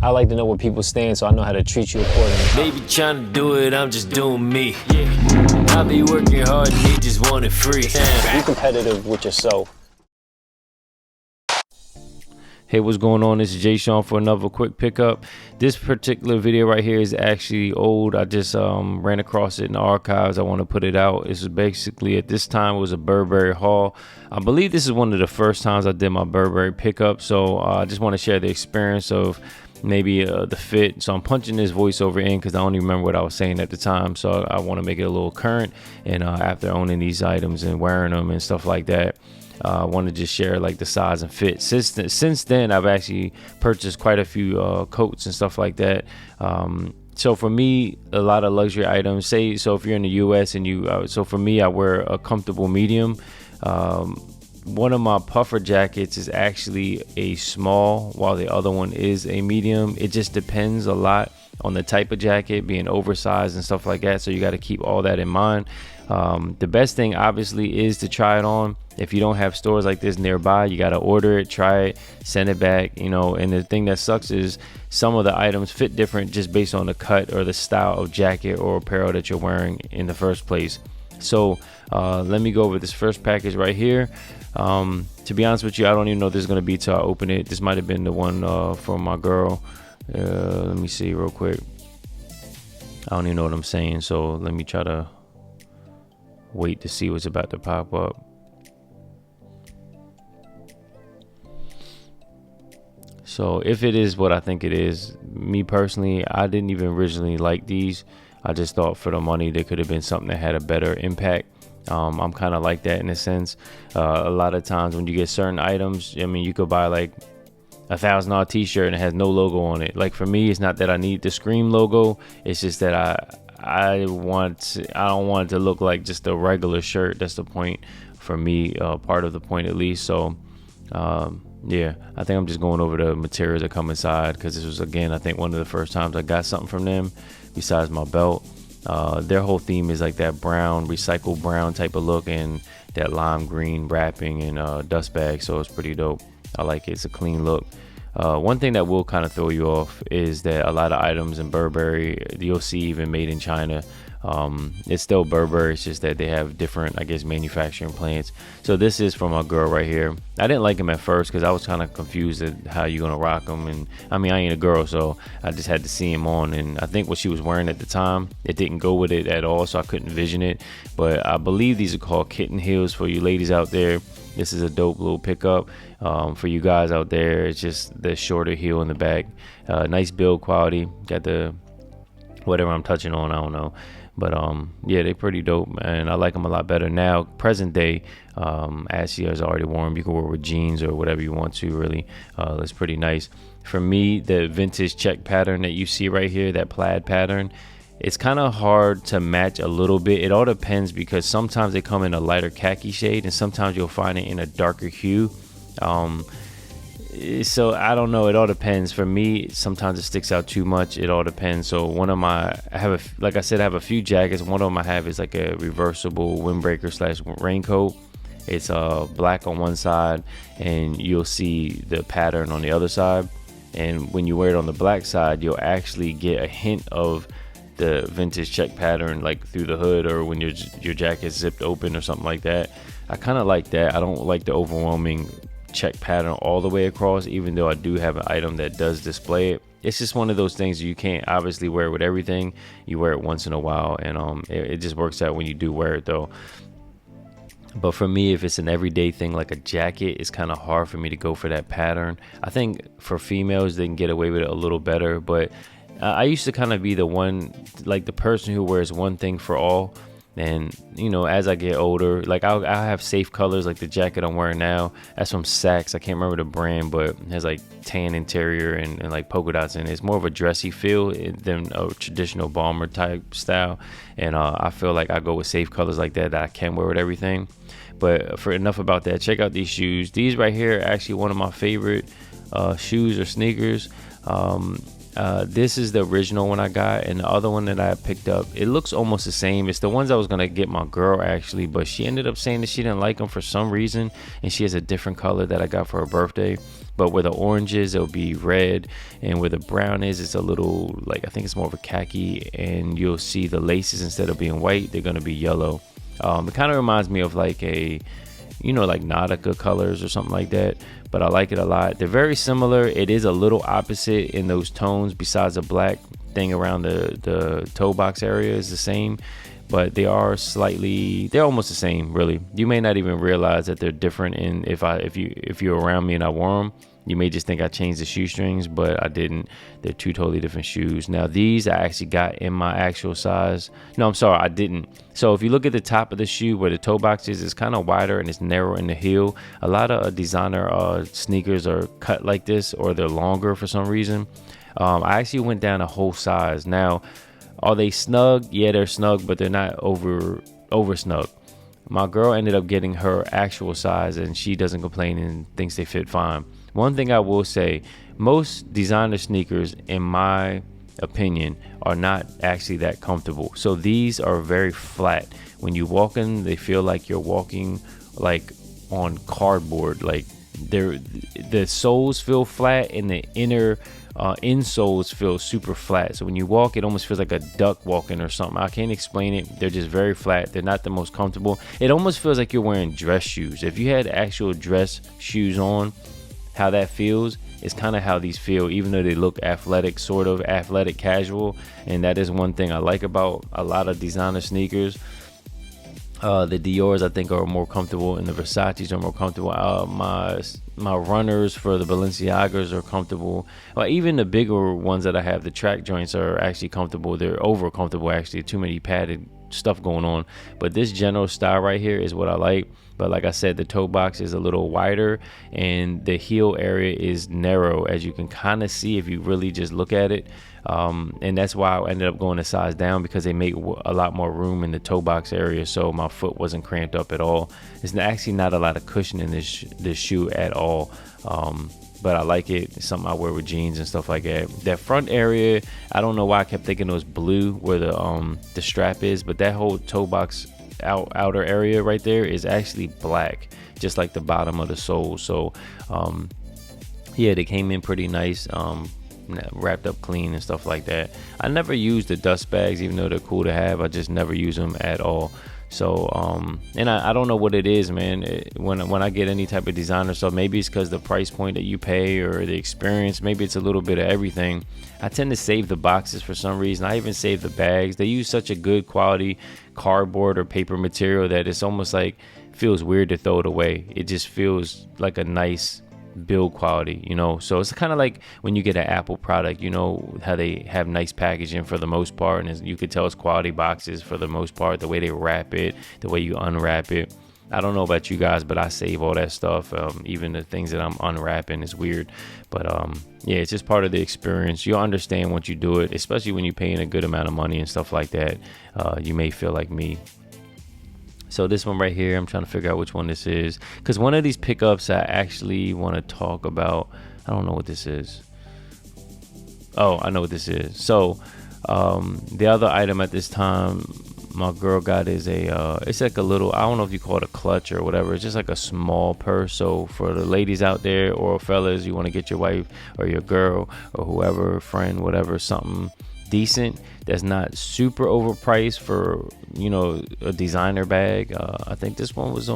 I like to know where people stand so I know how to treat you accordingly. They be trying to do it, I'm just doing me. I be working hard and they just want it free. Be competitive with yourself. Hey, what's going on? This is Jsean for another quick pickup. This particular video right here is actually old. I just ran across it in the archives. I want to put it out. This is basically, at this time, it was a Burberry haul. I believe this is one of the first times I did my Burberry pickup, so I just want to share the experience of maybe the fit. So I'm punching this voiceover in because I don't even remember what I was saying at the time, so I want to make it a little current. And after owning these items and wearing them and stuff like that, I want to just share like the size and fit. Since then, I've actually purchased quite a few coats and stuff like that. So for me, a lot of luxury items, so if you're in the US and so for me, I wear a comfortable medium. One of my puffer jackets is actually a small, while the other one is a medium. It just depends a lot on the type of jacket, being oversized and stuff like that. So you got to keep all that in mind. The best thing obviously is to try it on. If you don't have stores like this nearby, you got to order it, try it, send it back, and the thing that sucks is some of the items fit different just based on the cut or the style of jacket or apparel that you're wearing in the first place. So let me go over this first package right here. To be honest with you, I don't even know if this is going to be till I open it. This might have been the one for my girl. Let me see real quick. I don't even know what I'm saying, so let me try to wait to see what's about to pop up. So if it is what I think it is, me personally, I didn't even originally like these. I just thought for the money there could have been something that had a better impact. I'm kind of like that in a sense. A lot of times when you get certain items, I mean, you could buy like $1,000 t-shirt and it has no logo on it. Like for me, it's not that I need the Scream logo. It's just that I don't want it to look like just a regular shirt. That's the point for me, part of the point at least. So yeah, I think I'm just going over the materials that come inside, because this was, again, I think one of the first times I got something from them besides my belt. Their whole theme is like that brown, recycled brown type of look, and that lime green wrapping and dust bag. So it's pretty dope. I like it. It's a clean look. One thing that will kind of throw you off is that a lot of items in Burberry, you'll see even made in China. It's still Burberry, it's just that they have different, I guess, manufacturing plants. So this is from a girl right here. I didn't like them at first because I was kind of confused at how you're gonna rock them, and I mean, I ain't a girl, so I just had to see them on, and I think what she was wearing at the time, it didn't go with it at all, so I couldn't vision it. But I believe these are called Kitten Heels for you ladies out there. This is a dope little pickup. For you guys out there, it's just the shorter heel in the back. Nice build quality. Got the whatever I'm touching on, I don't know. But yeah, they're pretty dope, and I like them a lot better now, present day. As she has already worn them, you can wear with jeans or whatever you want to, really. That's pretty nice. For me, the vintage check pattern that you see right here, that plaid pattern, it's kind of hard to match a little bit. It all depends, because sometimes they come in a lighter khaki shade and sometimes you'll find it in a darker hue. So I don't know, it all depends. For me, sometimes it sticks out too much. It all depends. So one of my, like I said, I have a few jackets. One of them I have is like a reversible windbreaker / raincoat. It's black on one side and you'll see the pattern on the other side. And when you wear it on the black side, you'll actually get a hint of the vintage check pattern, like through the hood, or when your jacket's zipped open or something like that. I kind of like that. I don't like the overwhelming check pattern all the way across, even though I do have an item that does display it. It's just one of those things you can't obviously wear with everything. You wear it once in a while, and it just works out when you do wear it though. But for me, if it's an everyday thing like a jacket, it's kind of hard for me to go for that pattern. I think for females, they can get away with it a little better, but I used to kind of be the one, like the person who wears one thing for all. And as I get older, like I'll have safe colors, like the jacket I'm wearing now. That's from Saks. I can't remember the brand, but it has like tan interior and like polka dots in it. It's more of a dressy feel than a traditional bomber type style. And I feel like I go with safe colors like that I can wear with everything. But for enough about that, check out these shoes. These right here are actually one of my favorite shoes or sneakers. This is the original one I got, and the other one that I picked up, it looks almost the same. It's the ones I was gonna get my girl actually, but she ended up saying that she didn't like them for some reason, and she has a different color that I got for her birthday. but where the orange is, it'll be red, and where the brown is, it's a little, like, I think it's more of a khaki, and you'll see the laces, instead of being white, they're going to be yellow. It kind of reminds me of like a, like Nautica colors or something like that, but I like it a lot. They're very similar. It is a little opposite in those tones, besides the black thing around the toe box area is the same, but they're almost the same, really. You may not even realize that they're different, and if you're around me and I wore them, you may just think I changed the shoestrings, but I didn't. They're two totally different shoes. Now these I actually got in my actual size. No, I'm sorry, I didn't. So if you look at the top of the shoe where the toe box is, it's kind of wider and it's narrow in the heel. A lot of designer sneakers are cut like this, or they're longer for some reason. I actually went down a whole size. Now, are they snug? Yeah, they're snug, but they're not over snug. My girl ended up getting her actual size, and she doesn't complain and thinks they fit fine. One thing I will say, most designer sneakers, in my opinion, are not actually that comfortable. So these are very flat. When you walk in, they feel like you're walking like on cardboard. Like the soles feel flat, and the inner insoles feel super flat. So when you walk, it almost feels like a duck walking or something. I can't explain it. They're just very flat. They're not the most comfortable. It almost feels like you're wearing dress shoes. If you had actual dress shoes on, how that feels is kind of how these feel, even though they look athletic, sort of athletic casual. And that is one thing I like about a lot of designer sneakers. The Dior's, I think, are more comfortable, and the Versace's are more comfortable. My runners for the Balenciagas are comfortable. Even the bigger ones that I have, the track joints, are actually comfortable. They're over comfortable, actually. Too many padded stuff going on. But this general style right here is what I like. But like I said, the toe box is a little wider, and the heel area is narrow, as you can kind of see if you really just look at it. And that's why I ended up going a size down, because they make a lot more room in the toe box area, so my foot wasn't cramped up at all. There's actually not a lot of cushion in this shoe at all. But I like it. It's something I wear with jeans and stuff like that. That front area, I don't know why I kept thinking it was blue where the strap is, but that whole toe box outer area right there is actually black, just like the bottom of the sole. So yeah, they came in pretty nice, wrapped up clean and stuff like that. I never use the dust bags, even though they're cool to have. I just never use them at all. So and I don't know what it is, man. When I get any type of designer stuff, maybe it's because the price point that you pay or the experience, maybe it's a little bit of everything. I tend to save the boxes for some reason. I even save the bags. They use such a good quality cardboard or paper material that it's almost like feels weird to throw it away. It just feels like a nice build quality, so it's kind of like when you get an Apple product, how they have nice packaging for the most part, and you could tell it's quality boxes for the most part, the way they wrap it, the way you unwrap it. I don't know about you guys, but I save all that stuff. Even the things that I'm unwrapping is weird, but yeah, it's just part of the experience. You'll understand once you do it, especially when you're paying a good amount of money and stuff like that. You may feel like me. So this one right here, I'm trying to figure out which one this is, because one of these pickups I actually want to talk about. I don't know what this is. Oh, I know what this is. So the other item at this time my girl got is it's like a little, I don't know if you call it a clutch or whatever. It's just like a small purse. So for the ladies out there, or fellas, you want to get your wife or your girl or whoever, friend, whatever, something decent that's not super overpriced for a designer bag. I think this one was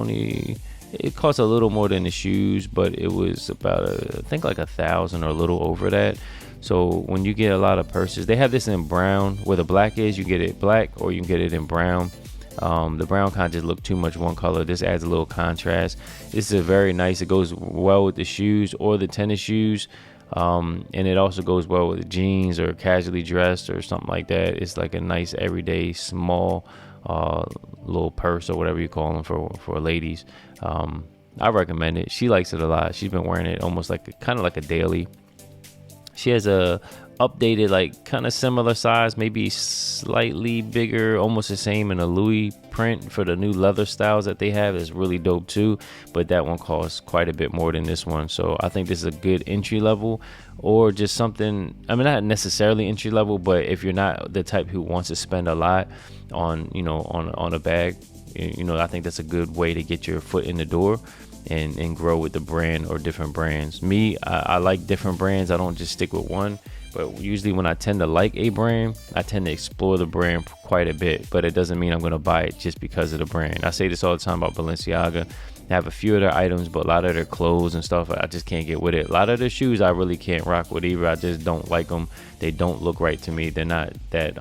it cost a little more than the shoes, but it was about I think like $1,000 or a little over that. So when you get a lot of purses, they have this in brown. Where the black is, you get it black, or you can get it in brown. The brown kind of just look too much one color. This adds a little contrast. This is very nice. It goes well with the shoes or the tennis shoes. And it also goes well with the jeans or casually dressed or something like that. It's like a nice everyday small little purse or whatever you call them for ladies. I recommend it. She likes it a lot. She's been wearing it almost like kind of like a daily. She has a updated, like kind of similar size, maybe slightly bigger, almost the same in a Louis print for the new leather styles that they have. Is really dope too, but that one costs quite a bit more than this one. So I think this is a good entry level, or just something, I mean, not necessarily entry level, but if you're not the type who wants to spend a lot on on a bag, I think that's a good way to get your foot in the door. and grow with the brand or different brands. Me, I like different brands. I don't just stick with one. But usually when I tend to like a brand, I tend to explore the brand quite a bit. But it doesn't mean I'm going to buy it just because of the brand. I say this all the time about Balenciaga. I have a few of their items, but a lot of their clothes and stuff, I just can't get with it. A lot of their shoes I really can't rock with either. I just don't like them. They don't look right to me. They're not that,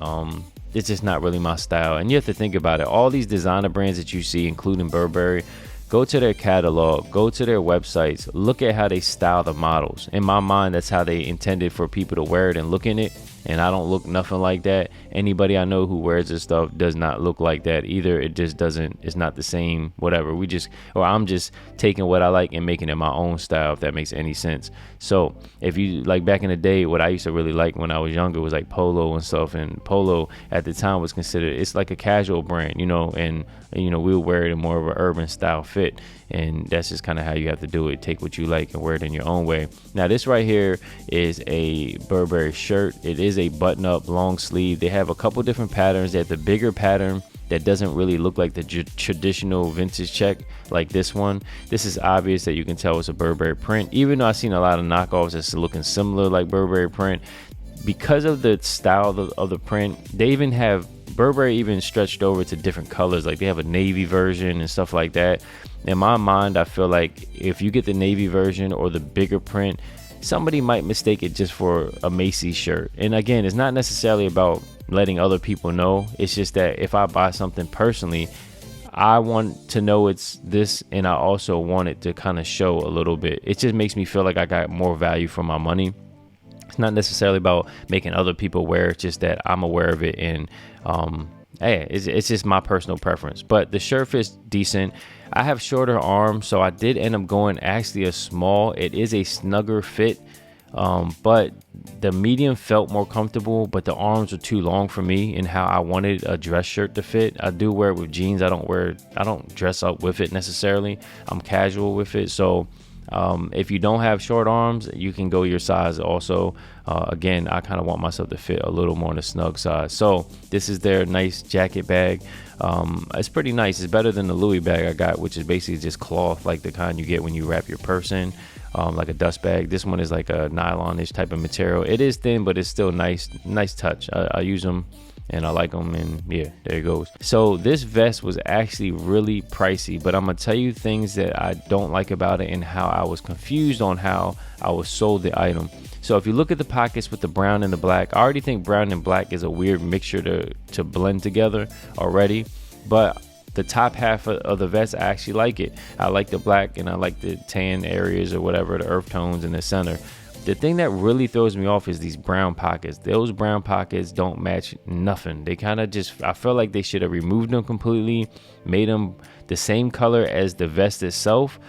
it's just not really my style. And you have to think about it. All these designer brands that you see, including Burberry, go to their catalog, go to their websites, look at how they style the models. In my mind, that's how they intended for people to wear it and look in it. And I don't look nothing like that. Anybody I know who wears this stuff does not look like that either. It just doesn't, it's not the same, whatever. I'm just taking what I like and making it my own style, if that makes any sense. So if you like back in the day, what I used to really like when I was younger was like Polo and stuff. And Polo at the time was considered, it's like a casual brand, and we would wear it in more of an urban style fit. And that's just kind of how you have to do it. Take what you like and wear it in your own way. Now this right here is a Burberry shirt. It is a button up long sleeve. They have a couple different patterns. They have the bigger pattern that doesn't really look like the traditional vintage check like this one. This is obvious that you can tell it's a Burberry print, even though I've seen a lot of knockoffs that's looking similar like Burberry print. Because of the style of the print, they even have Burberry even stretched over to different colors. Like they have a navy version and stuff like that. In my mind, I feel like if you get the navy version or the bigger print, somebody might mistake it just for a Macy's shirt. And again, it's not necessarily about letting other people know. It's just that if I buy something personally, I want to know it's this, and I also want it to kind of show a little bit. It just makes me feel like I got more value for my money. It's not necessarily about making other people wear. It's just that I'm aware of it, and hey, it's just my personal preference. But the shirt fits decent. I have shorter arms, so I did end up going actually a small. It is a snugger fit, but the medium felt more comfortable, but the arms were too long for me and how I wanted a dress shirt to fit. I do wear it with jeans. I don't dress up with it necessarily. I'm casual with it. So if you don't have short arms, you can go your size also. Again, I kind of want myself to fit a little more on the snug size. So this is their nice jacket bag. It's pretty nice. It's better than the Louis bag I got, which is basically just cloth, like the kind you get when you wrap your purse in, like a dust bag. This one is like a nylon-ish type of material. It is thin, but it's still nice touch. I use them and I like them, and yeah, there it goes. So this vest was actually really pricey, but I'm gonna tell you things that I don't like about it and how I was confused on how I was sold the item. So if you look at the pockets with the brown and the black, I already think brown and black is a weird mixture to blend together already, but the top half of the vest, I actually like it. I like the black and I like the tan areas or whatever, the earth tones in the center. The thing that really throws me off is these brown pockets. Those brown pockets don't match nothing. They kind of just, I feel like they should have removed them completely, made them the same color as the vest itself,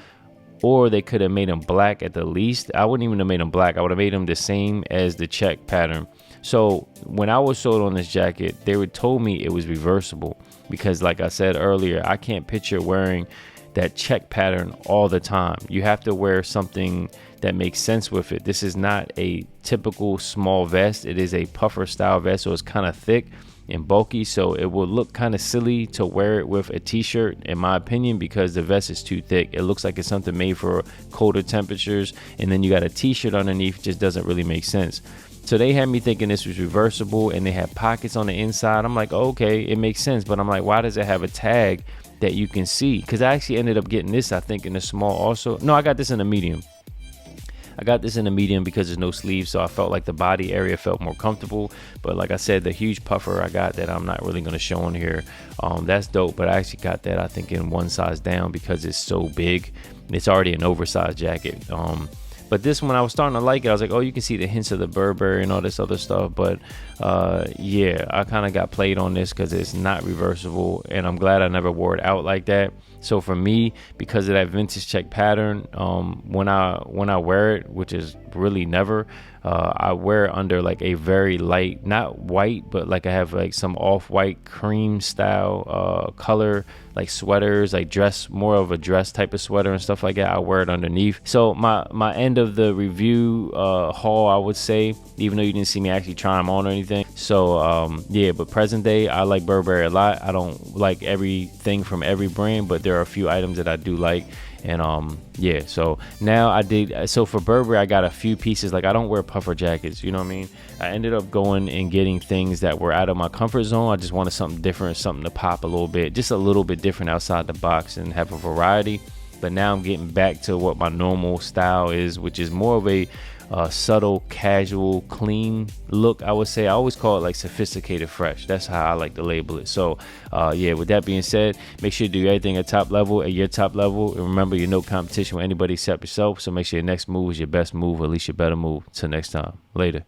or they could have made them black at the least. I wouldn't even have made them black. I would have made them the same as the check pattern. So when I was sold on this jacket, they would told me it was reversible because, like I said earlier, I can't picture wearing that check pattern all the time. You have to wear something that makes sense with it. This is not a typical small vest. It is a puffer style vest, so it's kind of thick and bulky, so it will look kind of silly to wear it with a t-shirt, in my opinion, because the vest is too thick. It looks like it's something made for colder temperatures, and then you got a t-shirt underneath. Just doesn't really make sense. So they had me thinking this was reversible, and they had pockets on the inside. I'm like, okay, it makes sense, but I'm like, why does it have a tag that you can see? Because I actually ended up getting this, I think, in a small also. No, I got this in a medium. I got this in a medium because there's no sleeves, so I felt like the body area felt more comfortable. But like I said, the huge puffer I got that I'm not really going to show on here, that's dope. But I actually got that, I think, in one size down because it's so big. It's already an oversized jacket. But this one, I was starting to like it. I was like, oh, you can see the hints of the Burberry and all this other stuff. But yeah, I kind of got played on this because it's not reversible. And I'm glad I never wore it out like that. So for me, because of that vintage check pattern, when I wear it, which is really never, I wear it under like a very light, not white, but like I have like some off-white cream style color, like sweaters, like dress, more of a dress type of sweater and stuff like that. I wear it underneath. So my end of the review haul, I would say, even though you didn't see me actually try them on or anything. So yeah, but present day, I like Burberry a lot. I don't like everything from every brand, but there are a few items that I do like. And yeah, so now so for Burberry, I got a few pieces. Like, I don't wear puffer jackets, you know what I mean? I ended up going and getting things that were out of my comfort zone. I just wanted something different, something to pop a little bit, just a little bit different outside the box and have a variety. But now I'm getting back to what my normal style is, which is more of a subtle, casual, clean look, I would say. I always call it like sophisticated fresh. That's how I like to label it. So yeah, with that being said, make sure you do everything at top level, at your top level. And remember, you're no competition with anybody except yourself. So make sure your next move is your best move, or at least your better move. Till next time. Later.